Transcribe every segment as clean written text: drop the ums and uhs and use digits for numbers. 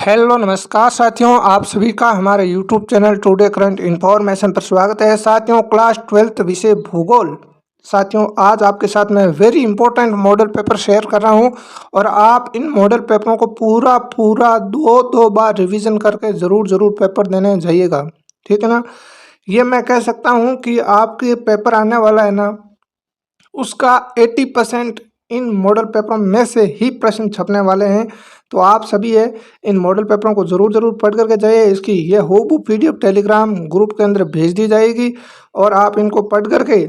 Hello नमस्कार साथियों, आप सभी का हमारे YouTube channel today current information पर स्वागत है। साथियों, क्लास 12th विषय भूगोल। साथियों, आज आपके साथ मैं very important model paper share कर रहा हूं और आप इन मॉडल पेपरों को पूरा पूरा दो बार रिवीजन करके ज़रूर पेपर देने जाइएगा, ठीक है ना। ये मैं कह सकता हूं कि आपके पेपर आने वाला है ना, उसका 80% इन मॉडल पेपरों में से ही प्रश्न छपने वाले हैं। तो आप सभी है इन मॉडल पेपरों को ज़रूर पढ़ करके जाइए। इसकी ये होबू पीडीएफ टेलीग्राम ग्रुप के अंदर भेज दी जाएगी और आप इनको पढ़ करके,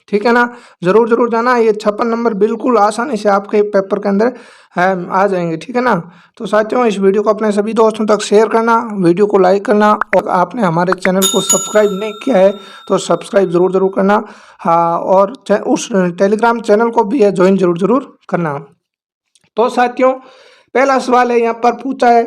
ठीक है ना, ज़रूर जाना। ये 56 नंबर बिल्कुल आसानी से आपके पेपर के अंदर है आ जाएंगे, ठीक है ना। तो साथियों, इस वीडियो को अपने सभी दोस्तों तक शेयर करना, वीडियो को लाइक करना और आपने हमारे चैनल को सब्सक्राइब नहीं किया है तो सब्सक्राइब ज़रूर करना। हाँ, और उस टेलीग्राम चैनल को भी है ज्वाइन ज़रूर करना। तो साथियों, पहला सवाल है यहाँ पर पूछा है,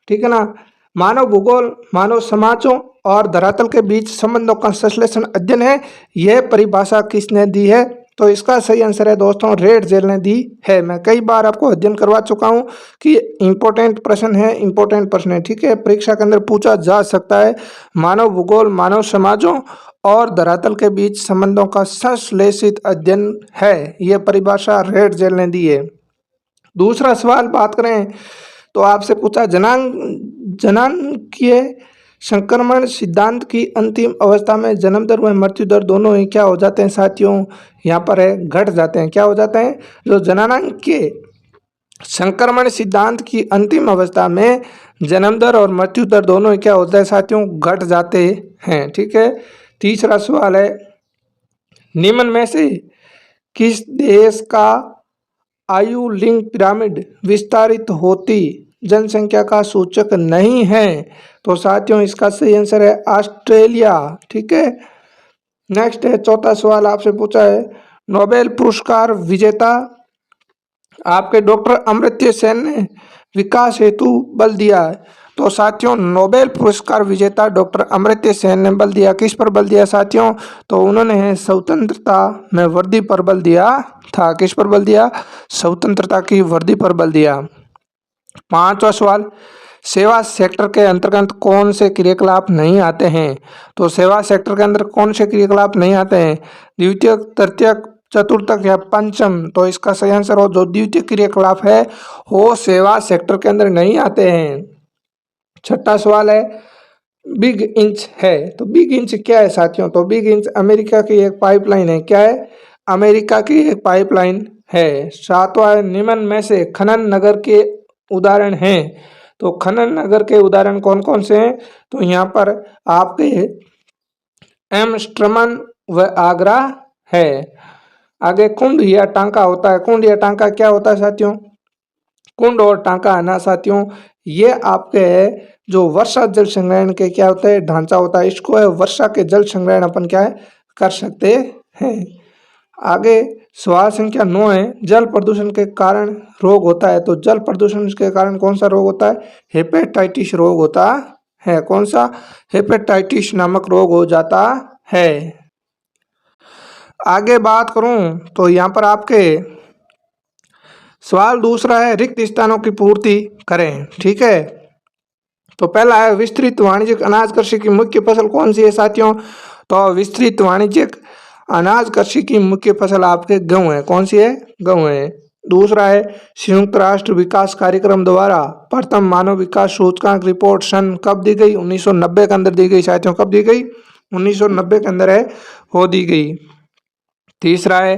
ठीक है ना, मानव भूगोल मानव समाजों और धरातल के बीच संबंधों का संश्लेषण अध्ययन है। यह परिभाषा किसने दी है? तो इसका सही आंसर है दोस्तों, रेड जेल ने दी है। मैं कई बार आपको अध्ययन करवा चुका हूँ कि इंपॉर्टेंट प्रश्न है, ठीक है, परीक्षा के अंदर पूछा जा सकता है। मानव भूगोल मानव समाजों और धरातल के बीच संबंधों का संश्लेषित अध्ययन है, यह परिभाषा रेड जेल ने दी है। दूसरा सवाल बात करें तो आपसे पूछा, जनांकीय संक्रमण सिद्धांत की अंतिम अवस्था में जन्म दर व मृत्यु दर दोनों ही क्या हो जाते हैं? साथियों, यहाँ पर है घट जाते हैं। क्या हो जाते हैं? जो जनांकीय संक्रमण सिद्धांत की अंतिम अवस्था में जन्म दर और मृत्यु दर दोनों ही क्या होता है साथियों? घट जाते हैं, ठीक है। तीसरा सवाल है, निम्न में से किस देश का आयु लिंग पिरामिड विस्तारित होती जनसंख्या का सूचक नहीं है? तो साथियों, इसका सही आंसर है ऑस्ट्रेलिया, ठीक है। नेक्स्ट है चौथा सवाल आपसे पूछा है, नोबेल पुरस्कार विजेता आपके डॉक्टर अमर्त्य सेन ने विकास हेतु बल दिया है। तो साथियों, नोबेल पुरस्कार विजेता डॉक्टर अमर्त्य सेन ने बल दिया, किस पर बल दिया साथियों? तो उन्होंने स्वतंत्रता में वृद्धि पर बल दिया था। किस पर बल दिया? स्वतंत्रता की वृद्धि पर बल दिया। पांचवा सवाल, सेवा सेक्टर के अंतर्गत कौन से क्रियाकलाप नहीं आते हैं? तो सेवा सेक्टर के अंदर कौन से क्रियाकलाप नहीं आते हैं? द्वितीयक, तृतीयक, चतुर्थक या पंचम? तो इसका सही आंसर हो जो द्वितीय क्रियाकलाप है वो सेवा सेक्टर के अंदर नहीं आते हैं। छठा सवाल है, बिग इंच है। तो बिग इंच क्या है साथियों? तो बिग इंच अमेरिका की एक पाइपलाइन है। क्या है? अमेरिका की एक पाइपलाइन है। सातवां है, निम्न में से खनन नगर के उदाहरण हैं। तो खनन नगर के उदाहरण कौन कौन से हैं? तो यहाँ पर आपके एम्स्टर्डम व आगरा है। आगे कुंड या टांका होता है। कुंड या टांका क्या होता है साथियों? कुंड और टांका है ना साथियों, ये आपके जो वर्षा जल संग्रहण के क्या होता है? ढांचा होता है। इसको है वर्षा के जल संग्रहण अपन क्या है कर सकते हैं। आगे सवाल संख्या 9 है, जल प्रदूषण के कारण रोग होता है। तो जल प्रदूषण के कारण कौन सा रोग होता है? हेपेटाइटिस रोग होता है। कौन सा? हेपेटाइटिस नामक रोग हो जाता है। आगे बात करूं तो यहाँ पर आपके सवाल दूसरा है, रिक्त स्थानों की पूर्ति करें, ठीक है। तो पहला है, विस्तृत वाणिज्यिक अनाज कृषि की मुख्य फसल कौन सी है साथियों? तो विस्तृत वाणिज्यिक अनाज कृषि की मुख्य फसल आपके गेहूं है। कौन सी है? गेहूं है। दूसरा है, संयुक्त राष्ट्र विकास कार्यक्रम द्वारा प्रथम मानव विकास सूचकांक रिपोर्ट सन कब दी गई? 1990 के अंदर दी गई साथियों। कब दी गई? 1990 के अंदर है वो दी गई। तीसरा है,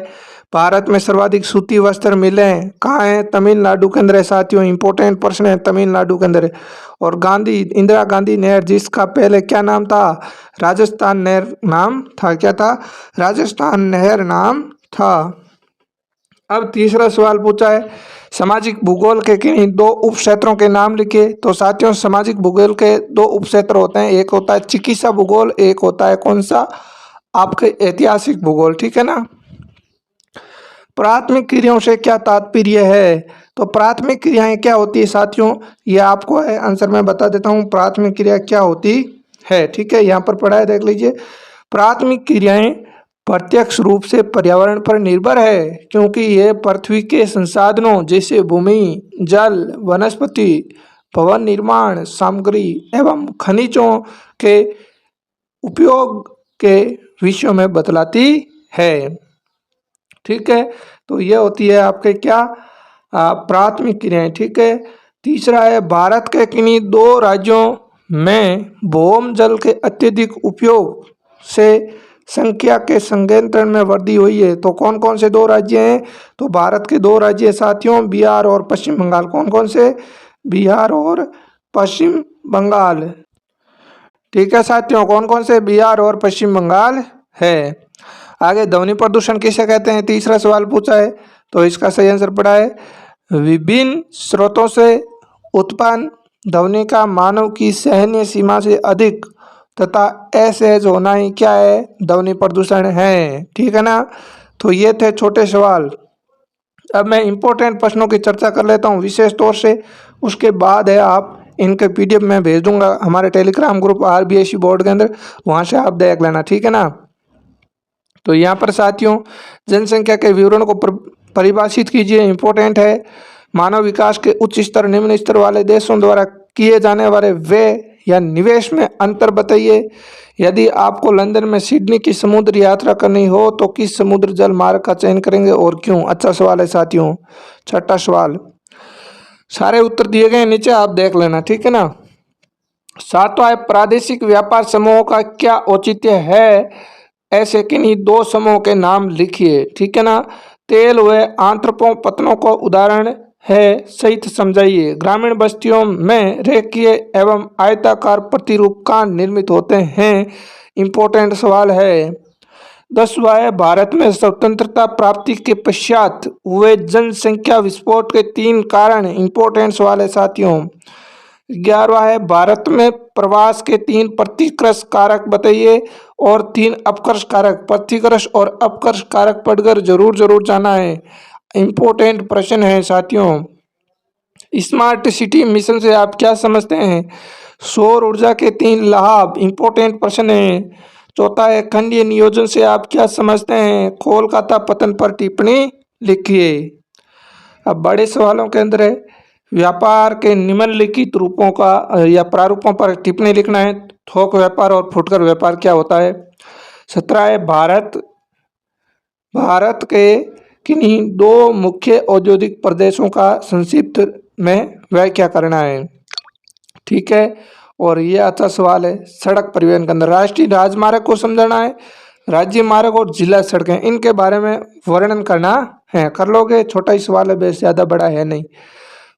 भारत में सर्वाधिक सूती वस्त्र मिलें कहाँ है? तमिलनाडु के अंदर है साथियों। इंपॉर्टेंट प्रश्न है, तमिलनाडु के अंदर है। और इंदिरा गांधी नहर जिसका पहले क्या नाम था? राजस्थान नहर नाम था। क्या था? राजस्थान नहर नाम था। अब तीसरा सवाल पूछा है, सामाजिक भूगोल के किन्हीं दो उप क्षेत्रों के नाम लिखे। तो साथियों, सामाजिक भूगोल के दो उप क्षेत्र होते हैं, एक होता है चिकित्सा भूगोल, एक होता है कौन सा? आपके ऐतिहासिक भूगोल, ठीक है ना। प्राथमिक क्रियाओं से क्या तात्पर्य है? तो प्राथमिक क्रियाएं क्या होती है साथियों? ये आपको है आंसर मैं बता देता हूँ, प्राथमिक क्रिया क्या होती है, ठीक है। यहाँ पर पढ़ा है, देख लीजिए। प्राथमिक क्रियाएं प्रत्यक्ष रूप से पर्यावरण पर निर्भर है, क्योंकि ये पृथ्वी के संसाधनों जैसे भूमि, जल, वनस्पति भवन निर्माण सामग्री एवं खनिजों के उपयोग के विषयों में बतलाती है। ठीक है, तो ये होती है आपके क्या प्राथमिक क्रियाएं। ठीक है, तीसरा है भारत के किन्हीं दो राज्यों में भौम जल के अत्यधिक उपयोग से संख्या के संयंत्रण में वृद्धि हुई है। तो कौन कौन से दो राज्य हैं? तो भारत के दो राज्य हैं साथियों, बिहार और पश्चिम बंगाल। कौन कौन से? बिहार और पश्चिम बंगाल। ठीक है साथियों, कौन कौन से? बिहार और पश्चिम बंगाल है। आगे ध्वनि प्रदूषण किसे कहते हैं? तीसरा सवाल पूछा है, तो इसका सही आंसर पड़ा है विभिन्न स्रोतों से उत्पन्न ध्वनि का मानव की सहनीय सीमा से अधिक तथा असहज होना ही क्या है? ध्वनि प्रदूषण है। ठीक है ना, तो ये थे छोटे सवाल। अब मैं इंपॉर्टेंट प्रश्नों की चर्चा कर लेता हूँ विशेष तौर से, उसके बाद है आप इनके पीडीएफ में भेज दूंगा हमारे टेलीग्राम ग्रुप आरबीएससी बोर्ड के अंदर, वहाँ से आप देख लेना। ठीक है ना, तो यहाँ पर साथियों जनसंख्या के विवरण को परिभाषित कीजिए, इंपॉर्टेंट है। मानव विकास के उच्च स्तर निम्न स्तर वाले देशों द्वारा किए जाने वाले व्यय या निवेश में अंतर बताइए। यदि आपको लंदन में सिडनी की समुद्र यात्रा करनी हो तो किस समुद्र जल मार्ग का चयन करेंगे और क्यों? अच्छा सवाल है साथियों। छठा सवाल, सारे उत्तर दिए गए नीचे, आप देख लेना। ठीक है ना, सातवां है प्रादेशिक व्यापार समूहों का क्या औचित्य है? ऐसे किन्हीं दो समूहों के नाम लिखिए। ठीक है ना, तेल व आंत्रपों पत्तनों को उदाहरण है सहित समझाइए। ग्रामीण बस्तियों में रेखीय एवं आयताकार प्रतिरूप कांड निर्मित होते हैं। इंपॉर्टेंट सवाल है। 10वां है भारत में स्वतंत्रता प्राप्ति के पश्चात हुए जनसंख्या विस्फोट के 3 कारण। इंपॉर्टेंट सवाल है साथियों। 11वां है भारत में प्रवास के 3 प्रतिकर्ष कारक बताइए और 3 अपकर्ष कारक। प्रतिकर्ष और अपकर्ष कारक पढ़कर जरूर जाना है, इंपॉर्टेंट प्रश्न है साथियों। स्मार्ट सिटी मिशन से आप क्या समझते हैं? सौर ऊर्जा के 3 लाभ, इंपॉर्टेंट प्रश्न है। चौथा है खंडीय नियोजन से आप क्या समझते हैं? कोलकाता पतन पर टिप्पणी लिखिए। अब बड़े सवालों के अंदर है व्यापार के निम्नलिखित रूपों का या प्रारूपों पर टिप्पणी लिखना है। थोक व्यापार और फुटकर व्यापार क्या होता है? 17 है भारत के किन्हीं 2 मुख्य औद्योगिक प्रदेशों का संक्षिप्त में व्याख्या करना है। ठीक है, और ये अच्छा सवाल है। सड़क परिवहन के अंदर राष्ट्रीय राजमार्ग को समझना है, राज्य मार्ग और जिला सड़कें, इनके बारे में वर्णन करना है। कर लोगे? छोटा ही सवाल है, बेस ज़्यादा बड़ा है नहीं।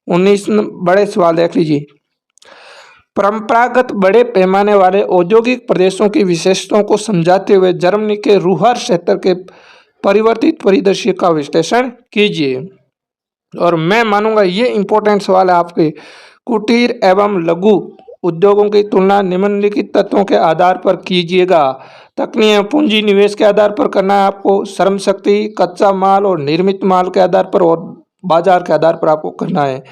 19 बड़े सवाल देख लीजिए। परंपरागत बड़े पैमाने वाले औद्योगिक प्रदेशों की विशेषताओं को समझाते हुए जर्मनी के रूहर क्षेत्र के परिवर्तित परिदृश्य का विश्लेषण कीजिए। और मैं मानूंगा ये इंपॉर्टेंट सवाल है आपके। कुटीर एवं लघु उद्योगों की तुलना निम्नलिखित तत्वों के आधार पर कीजिएगा। तकनीकी पूंजी निवेश के आधार पर करना है आपको, श्रम शक्ति, कच्चा माल और निर्मित माल के आधार पर और बाजार के आधार पर आपको करना है।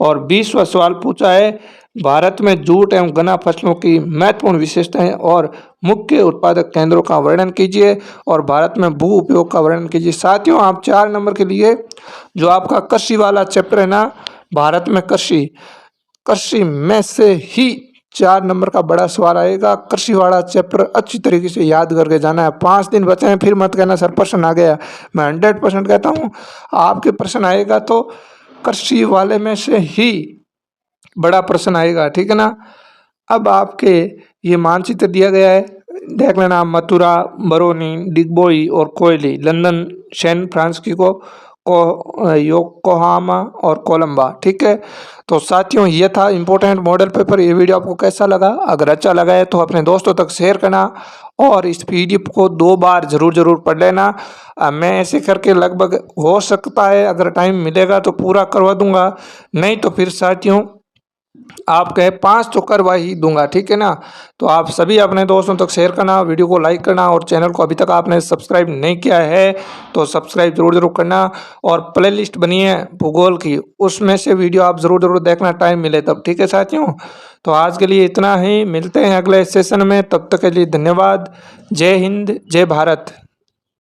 और 20वां सवाल पूछा है भारत में जूट एवं गन्ना फसलों की महत्वपूर्ण विशेषताएं और मुख्य उत्पादक केंद्रों का वर्णन कीजिए और भारत में भू उपयोग का वर्णन कीजिए। साथियों आप 4 नंबर के लिए जो आपका कृषि वाला चैप्टर है ना, भारत में कृषि में से ही 4 नंबर का बड़ा सवाल आएगा। कृषि वाला चैप्टर अच्छी तरीके से याद करके जाना है। 5 दिन बचे हैं, फिर मत कहना सर प्रश्न आ गया। मैं 100% कहता हूँ आपके प्रश्न आएगा तो कृषि वाले में से ही बड़ा प्रश्न आएगा। ठीक है ना, अब आपके ये मानचित्र दिया गया है, देख लेना। मथुरा, बरौनी, डिगबोई और कोयली, लंदन, सैन फ्रांसिस्को, योकोहामा और कोलंबा। ठीक है, तो साथियों ये था इंपॉर्टेंट मॉडल पेपर। ये वीडियो आपको कैसा लगा? अगर अच्छा लगा है तो अपने दोस्तों तक शेयर करना और इस पीडीएफ को 2 बार जरूर पढ़ लेना। मैं ऐसे करके लगभग हो सकता है अगर टाइम मिलेगा तो पूरा करवा दूंगा, नहीं तो फिर साथियों आप कहे 5 तो करवा ही दूंगा। ठीक है ना, तो आप सभी अपने दोस्तों तक शेयर करना, वीडियो को लाइक करना और चैनल को अभी तक आपने सब्सक्राइब नहीं किया है तो सब्सक्राइब जरूर करना। और प्लेलिस्ट बनी है भूगोल की, उसमें से वीडियो आप जरूर देखना टाइम मिले तब। ठीक है साथियों, तो आज के लिए इतना ही, मिलते हैं अगले सेशन में, तब तक के लिए धन्यवाद। जय हिंद, जय भारत।